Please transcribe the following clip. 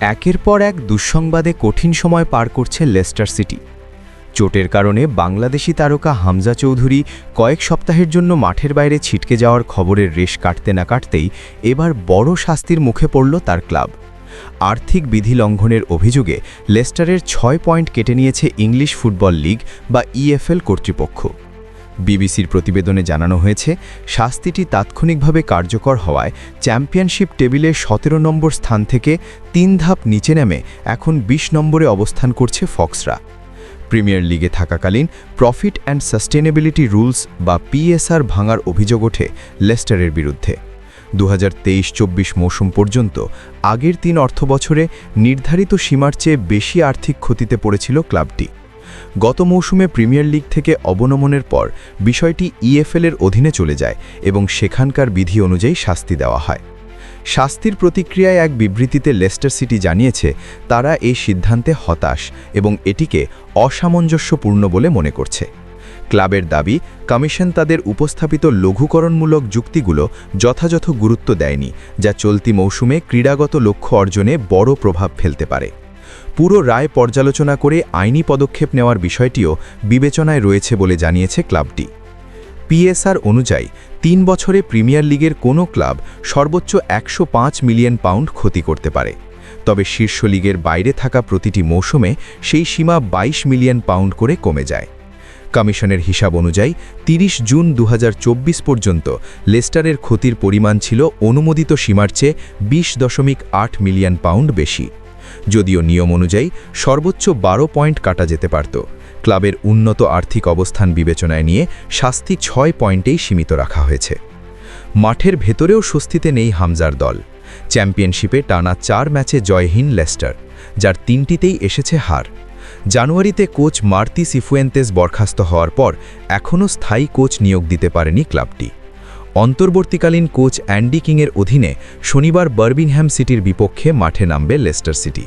একের পর এক দুঃসংবাদে কঠিন সময় পার করছে লেস্টার সিটি। চোটের কারণে বাংলাদেশি তারকা হামজা চৌধুরী কয়েক সপ্তাহের জন্য মাঠের বাইরে ছিটকে যাওয়ার খবরের রেশ কাটতে না কাটতেই এবার বড় শাস্তির মুখে পড়ল তার ক্লাব। আর্থিক বিধি লঙ্ঘনের অভিযোগে লেস্টারের 6 পয়েন্ট কেটে নিয়েছে ইংলিশ ফুটবল লিগ বা ইএফএল কর্তৃপক্ষ। বিবিসির প্রতিবেদনে জানানো হয়েছে, শাস্তিটি তাৎক্ষণিকভাবে কার্যকর হওয়ায় চ্যাম্পিয়নশিপ টেবিলে 17 নম্বর স্থান থেকে 3 ধাপ নিচে নেমে এখন 20 নম্বরে অবস্থান করছে ফক্সরা। প্রিমিয়ার লিগে থাকাকালীন প্রফিট অ্যান্ড সাস্টেনেবিলিটি রুলস বা পিএসআর ভাঙার অভিযোগ ওঠে লেস্টারের বিরুদ্ধে। 2023-24 মৌসুম পর্যন্ত আগের 3 অর্থবছরে নির্ধারিত সীমার চেয়ে বেশি আর্থিক ক্ষতিতে পড়েছিল ক্লাবটি। গত মৌসুমে প্রিমিয়ার লিগ থেকে অবনমনের পর বিষয়টি ইএফএল-এর অধীনে চলে যায় এবং সেখানকার বিধি অনুযায়ী শাস্তি দেওয়া হয়। শাস্তির প্রতিক্রিয়ায় এক বিবৃতিতে লেস্টার সিটি জানিয়েছে, তারা এই সিদ্ধান্তে হতাশ এবং এটিকে অসামঞ্জস্যপূর্ণ বলে মনে করছে। ক্লাবের দাবি, কমিশন তাদের উপস্থাপিত লঘুকরণমূলক যুক্তিগুলো যথাযথ গুরুত্ব দেয়নি, যা চলতি মৌসুমে ক্রীড়াগত লক্ষ্য অর্জনে বড় প্রভাব ফেলতে পারে। পুরো রায় পর্যালোচনা করে আইনি পদক্ষেপ নেওয়ার বিষয়টিও বিবেচনায় রয়েছে বলে জানিয়েছে ক্লাবটি। পিএসআর অনুযায়ী 3 বছরে প্রিমিয়ার লিগের কোনো ক্লাব সর্বোচ্চ 105 মিলিয়ন পাউন্ড ক্ষতি করতে পারে, তবে শীর্ষ লিগের বাইরে থাকা প্রতিটি মৌসুমে সেই সীমা 22 মিলিয়ন পাউন্ড করে কমে যায়। কমিশনের হিসাব অনুযায়ী 30 জুন 2024 পর্যন্ত লেস্টারের ক্ষতির পরিমাণ ছিল অনুমোদিত সীমার চেয়ে 20.8 মিলিয়ন পাউন্ড বেশি। যদিও নিয়ম অনুযায়ী সর্বোচ্চ 12 পয়েন্ট কাটা যেতে পারত, ক্লাবের উন্নত আর্থিক অবস্থান বিবেচনায় নিয়ে শাস্তি 6 পয়েন্টেই সীমিত রাখা হয়েছে। মাঠের ভেতরেও স্বস্তিতে নেই হামজার দল। চ্যাম্পিয়নশিপে টানা 4 ম্যাচে জয়হীন লেস্টার, যার 3টিতেই এসেছে হার। জানুয়ারিতে কোচ মার্তি সিফুয়েন্তেস বরখাস্ত হওয়ার পর এখনও স্থায়ী কোচ নিয়োগ দিতে পারেনি ক্লাবটি। অন্তর্বর্তীকালীন কোচ অ্যান্ডি কিংয়ের অধীনে শনিবার বার্মিংহ্যাম সিটির বিপক্ষে মাঠে নামবে লেস্টার সিটি।